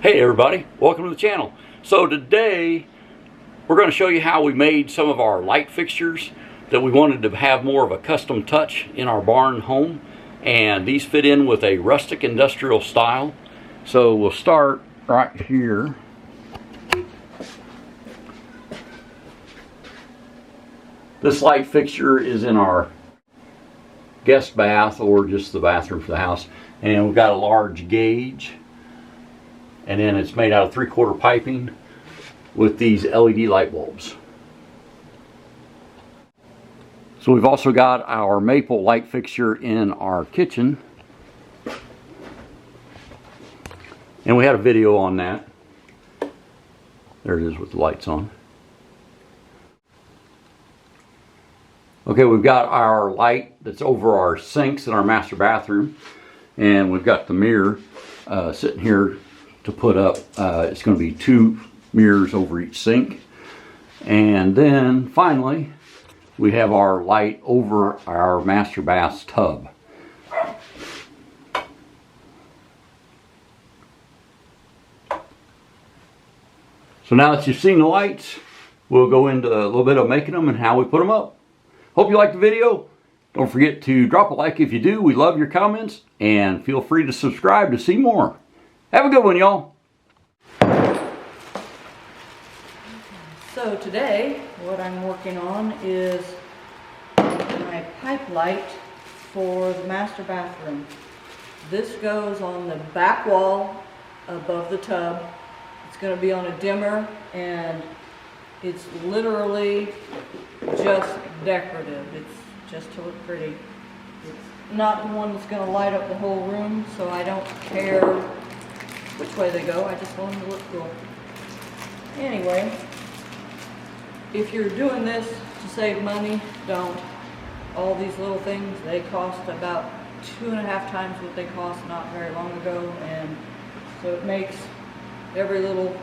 Hey everybody, welcome to the channel. So today we're going to show you how we made some of our light fixtures that we wanted to have more of a custom touch in our barn home, and these fit in with a rustic industrial style. So we'll start right here. This light fixture is in our guest bath or just the bathroom for the house, and we've got a large gauge. And then it's made out of 3/4 piping with these LED light bulbs. So we've also got our maple light fixture in our kitchen. And we had a video on that. There it is with the lights on. Okay, we've got our light that's over our sinks in our master bathroom. And we've got the mirror sitting here to put up. It's going to be 2 mirrors over each sink. And then finally we have our light over our master bath tub. So now that you've seen the lights, we'll go into a little bit of making them and how we put them up. Hope you liked the video. Don't forget to drop a like if you do. We love your comments, and feel free to subscribe to see more. Have a good one, y'all. So today, what I'm working on is my pipe light for the master bathroom. This goes on the back wall above the tub. It's going to be on a dimmer, and it's literally just decorative. It's just to look pretty. It's not the one that's going to light up the whole room, so I don't care which way they go. I just want them to look cool. Anyway, if you're doing this to save money, don't. All these little things, they cost about 2.5 times what they cost not very long ago, and so it makes every little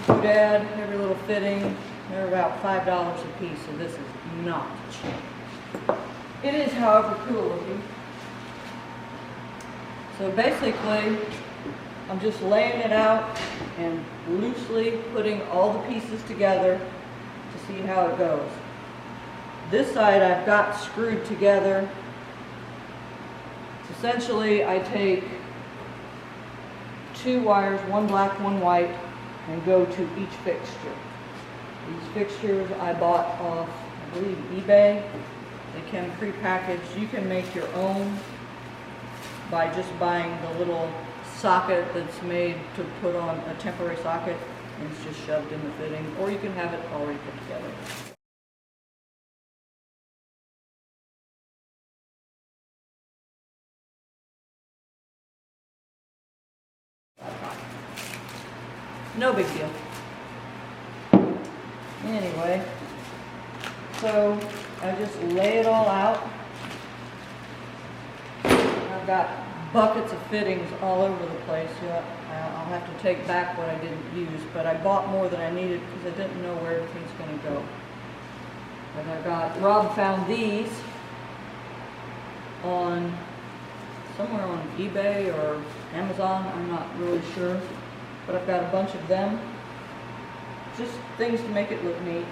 doodad, every little fitting, they're about $5 a piece, so this is not cheap. It is, however, cool looking. So basically, I'm just laying it out and loosely putting all the pieces together to see how it goes. This side I've got screwed together. Essentially, I take 2 wires, one black, one white, and go to each fixture. These fixtures I bought off, I believe, eBay. They come pre-packaged. You can make your own by just buying the little socket that's made to put on a temporary socket, and it's just shoved in the fitting, or you can have it already put together. No big deal. Anyway, so I just lay it all out. I've got buckets of fittings all over the place. I'll have to take back what I didn't use, but I bought more than I needed because I didn't know where everything's going to go. But I got, Rob found these on somewhere on eBay or Amazon, I'm not really sure, but I've got a bunch of them. Just things to make it look neat.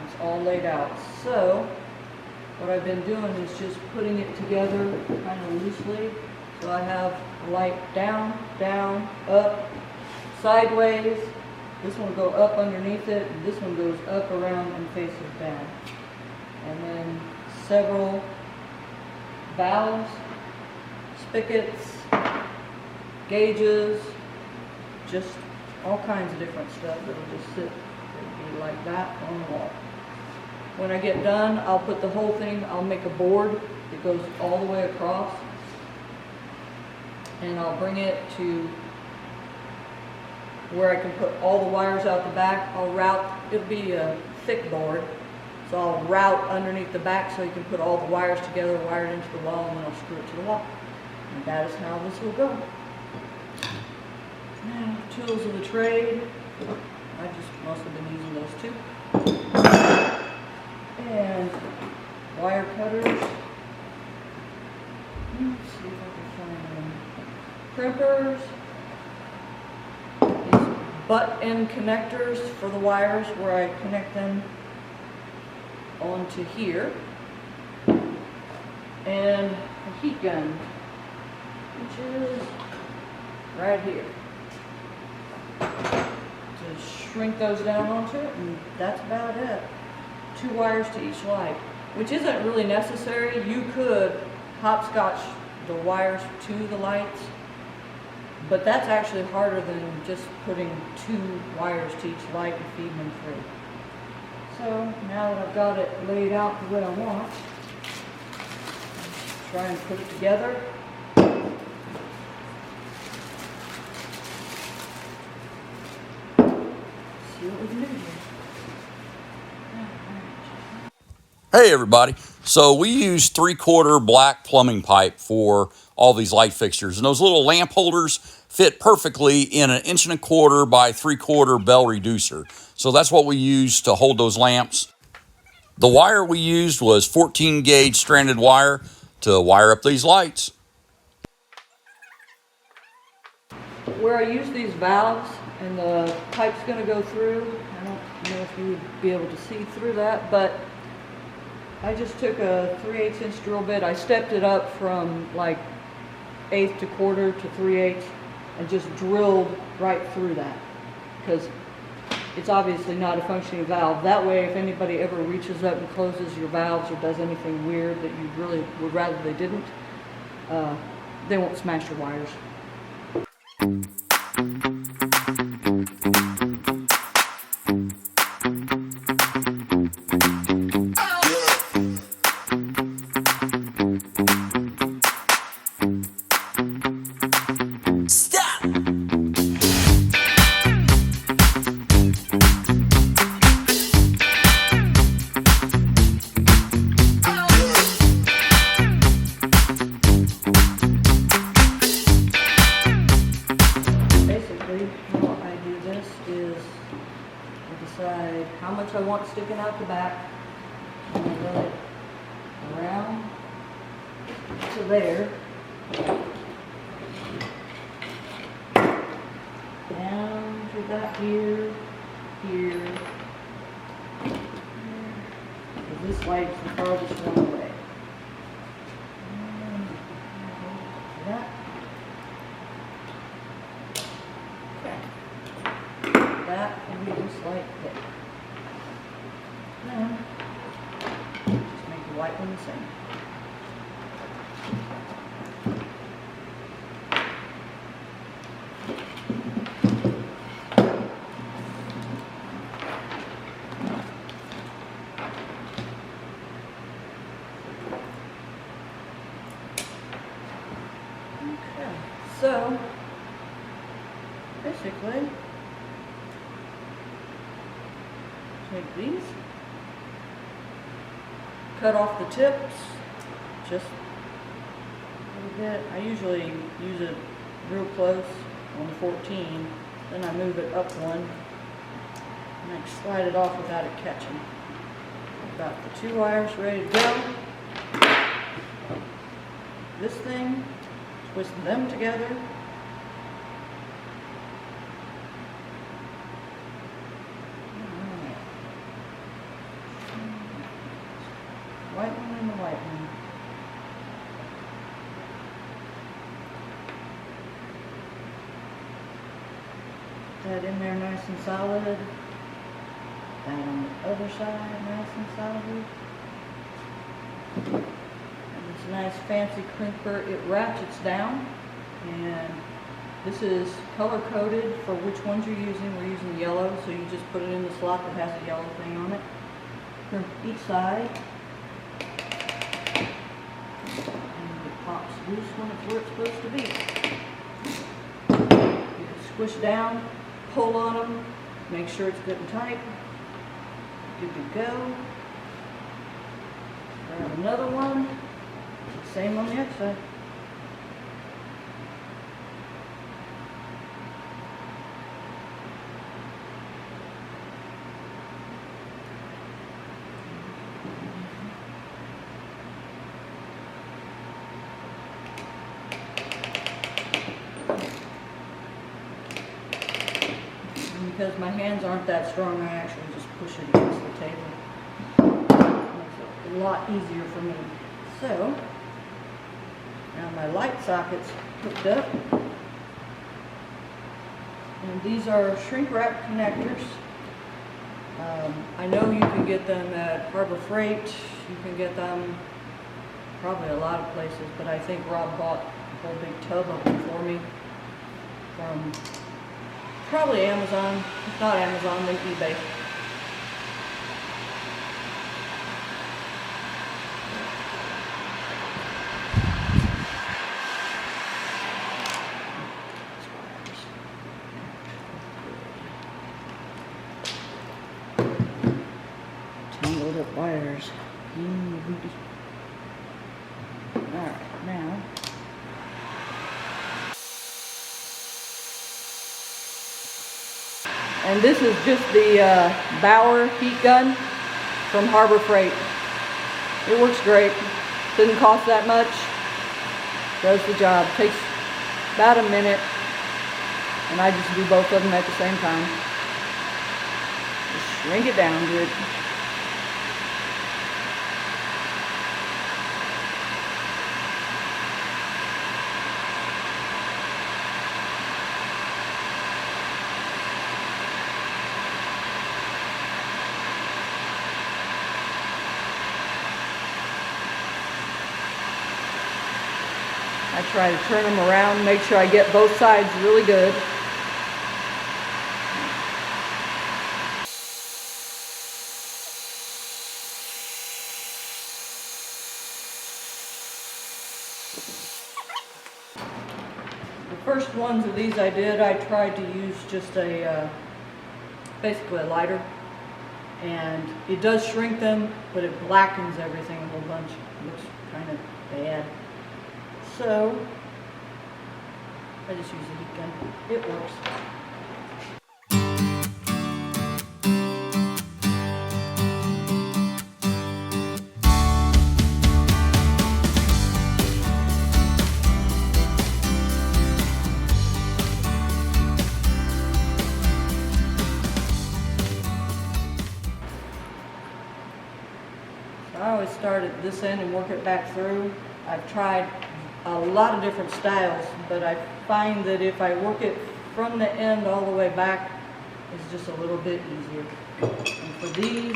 It's all laid out. So what I've been doing is just putting it together kind of loosely. So I have light down, down, up, sideways. This one will go up underneath it, and this one goes up around and faces down. And then several valves, spigots, gauges, just all kinds of different stuff that'll just sit. It'll be like that on the wall. When I get done, I'll put the whole thing, I'll make a board that goes all the way across, and I'll bring it to where I can put all the wires out the back. I'll route, it'll be a thick board, so I'll route underneath the back so you can put all the wires together, wire it into the wall, and then I'll screw it to the wall. And that is how this will go. Now, tools of the trade. I've just mostly been using those two. And wire cutters. Let's see if I can find them. Crimpers. butt-end connectors for the wires where I connect them onto here. And a heat gun, which is right here. To shrink those down onto it, and that's about it. 2 wires to each light, which isn't really necessary. You could hopscotch the wires to the lights, but that's actually harder than just putting 2 wires to each light and feeding them through. So now that I've got it laid out the way I want, try and put it together. See what we can do here. Hey everybody, so we use 3/4 black plumbing pipe for all these light fixtures, and those little lamp holders fit perfectly in an 1¼ inch by 3/4 bell reducer. So that's what we use to hold those lamps. The wire we used was 14 gauge stranded wire to wire up these lights. Where I use these valves and the pipe's going to go through, I don't know if you would be able to see through that, but I just took a 3/8 inch drill bit. I stepped it up from like 1/8 to 1/4 to 3/8 and just drilled right through that, because it's obviously not a functioning valve. That way, if anybody ever reaches up and closes your valves or does anything weird that you really would rather they didn't, they won't smash your wires. Decide how much I want sticking out the back, and I run it around to there, down to that here, here. This light's the farthest one away. That. That can be just like that. Now, just make the white one the same. Okay, so basically, take these, cut off the tips just a little bit. I usually use it real close on the 14, then I move it up one and I slide it off without it catching. I've got the 2 wires ready to go. This thing, twist them together. White one and the white one. That in there nice and solid. That on the other side nice and solid. And this nice fancy crimper, it ratchets down, and this is color coded for which ones you're using. We're using yellow, so you just put it in the slot that has a yellow thing on it. Crimp each side. Pops loose when it's where it's supposed to be. You can squish down, pull on them, make sure it's good and tight. Good to go. Grab another one, same on the other side. because my hands aren't that strong, I actually just push it against the table. Makes it a lot easier for me. So, now my light socket's hooked up. And these are shrink wrap connectors. I know you can get them at Harbor Freight. You can get them probably a lot of places, but I think Rob bought a whole big tub of them for me from probably Amazon. If not Amazon, then eBay. Tangled up wires. Alright, now and this is just the Bauer heat gun from Harbor Freight. It works great. Didn't cost that much. Does the job. Takes about a minute, and I just do both of them at the same time. Just shrink it down good. I try to turn them around, make sure I get both sides really good. The first ones of these I tried to use just a, basically a lighter. And it does shrink them, but it blackens everything a whole bunch. It looks kind of bad. So, I just use a heat gun. It works. So I always start at this end and work it back through. I've tried a lot of different styles, but I find that if I work it from the end all the way back, it's just a little bit easier. And for these,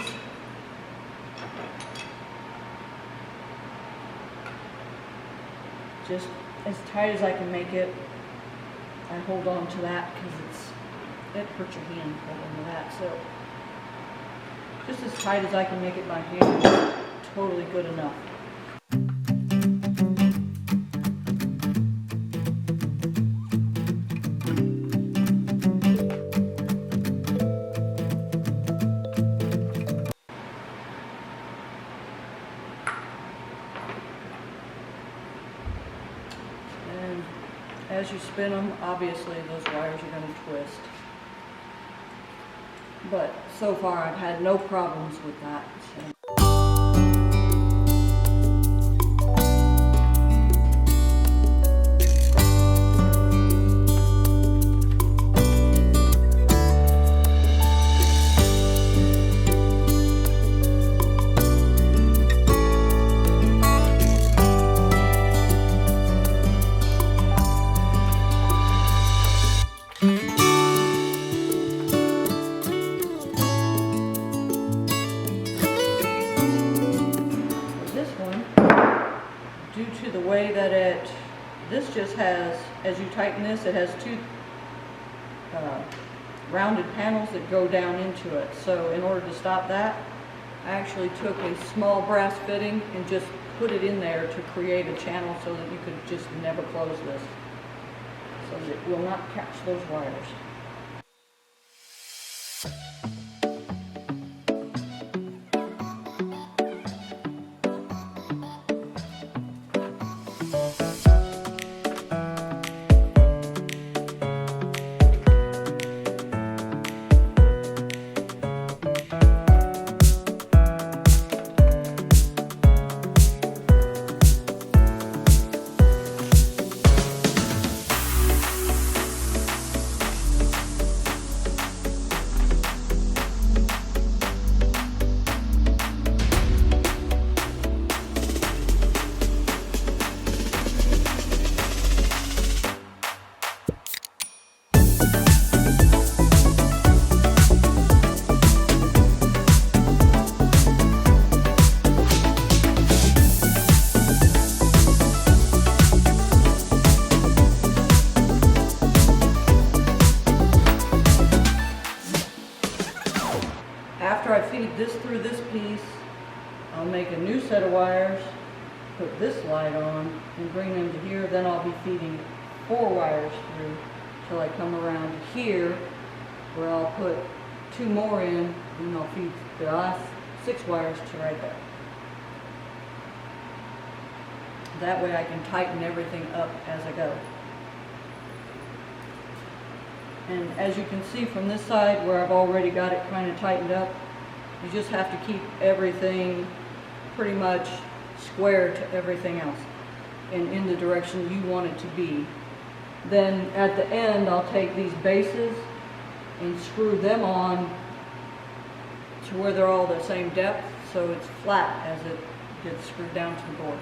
just as tight as I can make it, I hold on to that because it hurts your hand holding to that. So just as tight as I can make it by hand is totally good enough. As you spin them, obviously those wires are going to twist. But so far I've had no problems with that. So. Due to the way that this just has, as you tighten this, it has two rounded panels that go down into it. So in order to stop that, I actually took a small brass fitting and just put it in there to create a channel so that you could just never close this. So that it will not catch those wires. After I feed this through this piece, I'll make a new set of wires, put this light on, and bring them to here. Then I'll be feeding 4 wires through till I come around here, where I'll put 2 more in, and I'll feed the last 6 wires to right there. That way I can tighten everything up as I go. And as you can see from this side where I've already got it kind of tightened up, you just have to keep everything pretty much square to everything else and in the direction you want it to be. Then at the end I'll take these bases and screw them on to where they're all the same depth, so it's flat as it gets screwed down to the board.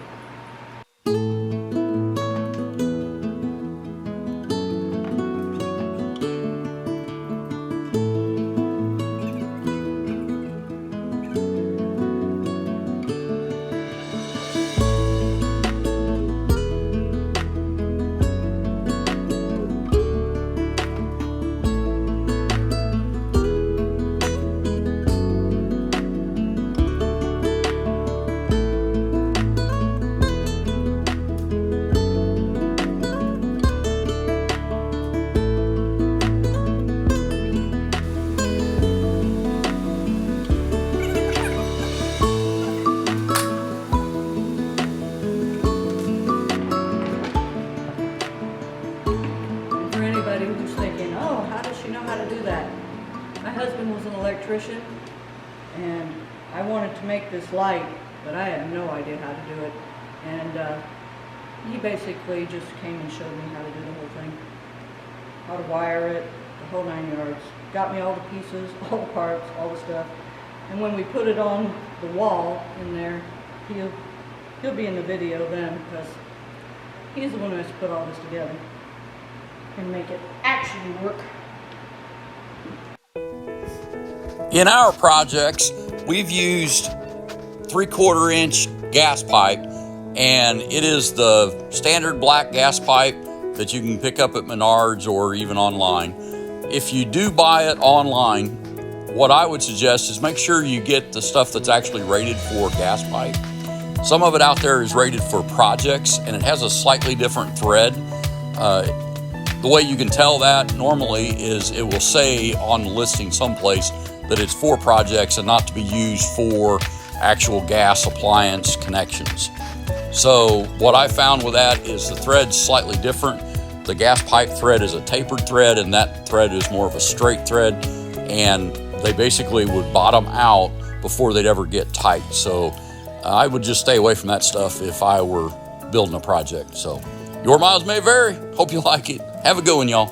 Who's thinking, oh, how does she know how to do that? My husband was an electrician, and I wanted to make this light, but I had no idea how to do it. And he basically just came and showed me how to do the whole thing, how to wire it, the whole 9 yards. Got me all the pieces, all the parts, all the stuff. And when we put it on the wall in there, he'll be in the video then, because he's the one who has to put all this together and make it actually work. In our projects, we've used 3/4 inch gas pipe, and it is the standard black gas pipe that you can pick up at Menards or even online. If you do buy it online, what I would suggest is make sure you get the stuff that's actually rated for gas pipe. Some of it out there is rated for projects, and it has a slightly different thread. The way you can tell that normally is it will say on the listing someplace that it's for projects and not to be used for actual gas appliance connections. So what I found with that is the thread's slightly different. The gas pipe thread is a tapered thread, and that thread is more of a straight thread, and they basically would bottom out before they'd ever get tight. So I would just stay away from that stuff if I were building a project. So your miles may vary. Hope you like it. Have a good one, y'all.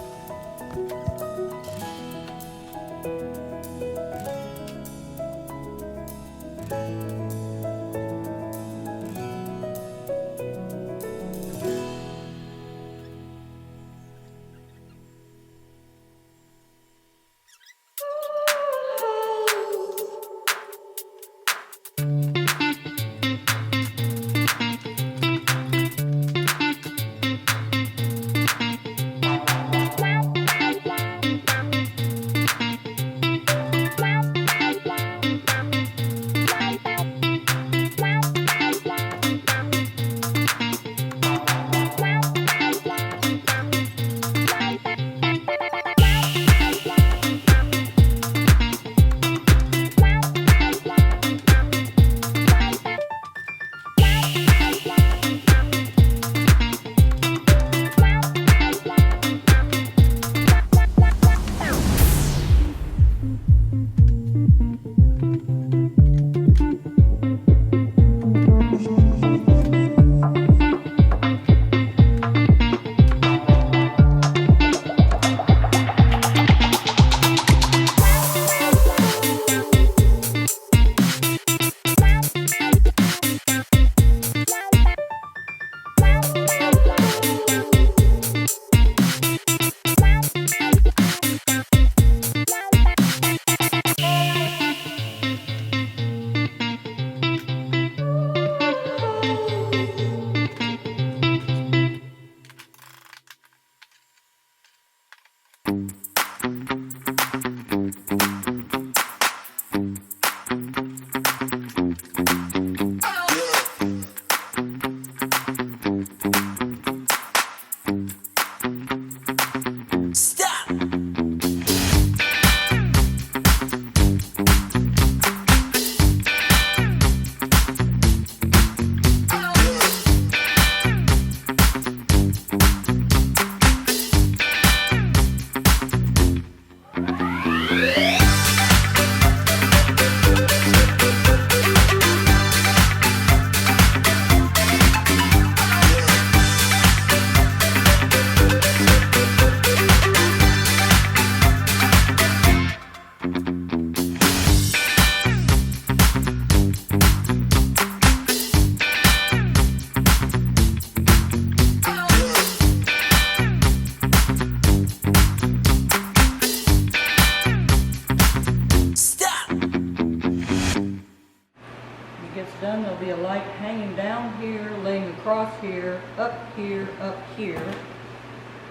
down here, laying across here, up here,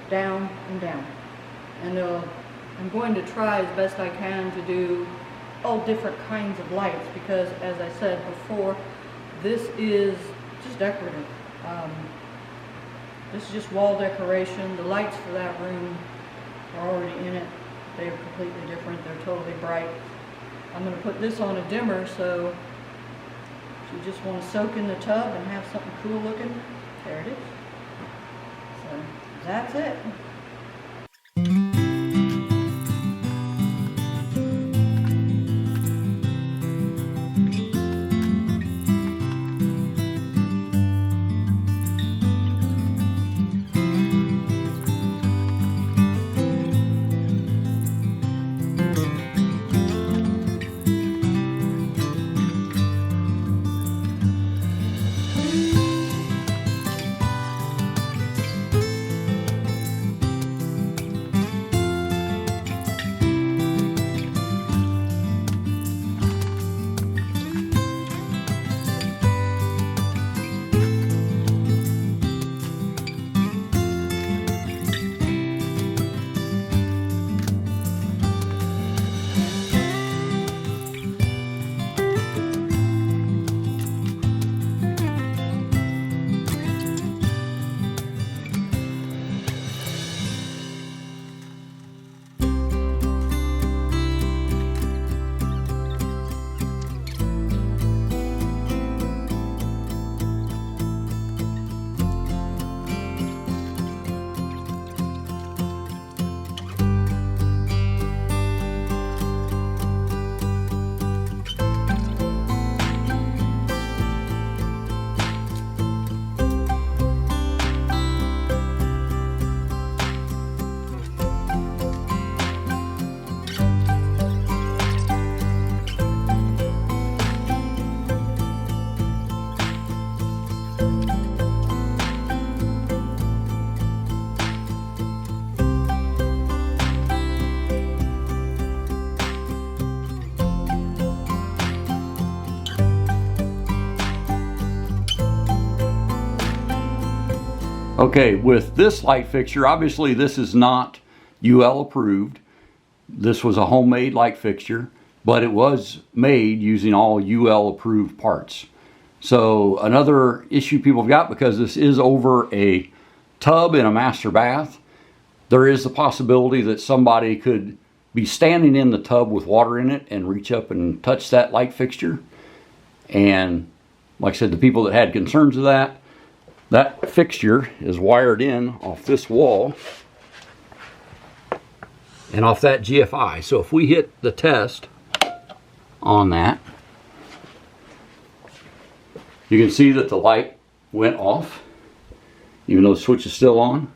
down and down. And I'm going to try as best I can to do all different kinds of lights because, as I said before, this is just decorative. This is just wall decoration. The lights for that room are already in it. They're completely different. They're totally bright. I'm going to put this on a dimmer, so if you just want to soak in the tub and have something cool looking, there it is. So that's it. Okay, with this light fixture, obviously this is not UL approved. This was a homemade light fixture, but it was made using all UL approved parts. So another issue people have got, because this is over a tub in a master bath, there is the possibility that somebody could be standing in the tub with water in it and reach up and touch that light fixture. And like I said, the people that had concerns of that fixture is wired in off this wall and off that GFI. So if we hit the test on that, you can see that the light went off, even though the switch is still on.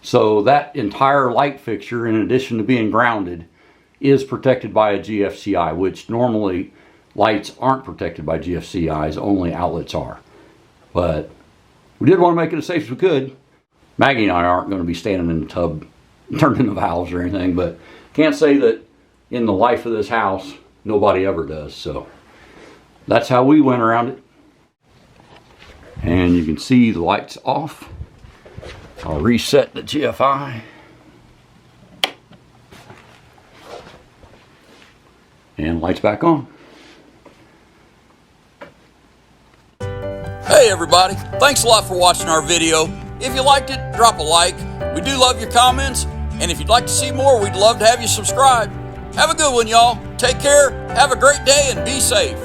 So that entire light fixture, in addition to being grounded, is protected by a GFCI, which normally lights aren't protected by GFCIs, only outlets are. But we did want to make it as safe as we could. Maggie and I aren't going to be standing in the tub turning the valves or anything, but can't say that in the life of this house nobody ever does. So that's how we went around it. And you can see the lights off. I'll reset the GFI. And lights back on. Hey everybody, thanks a lot for watching our video. If you liked it, drop a like. We do love your comments, and if you'd like to see more, we'd love to have you subscribe. Have a good one, y'all. Take care, have a great day, and be safe.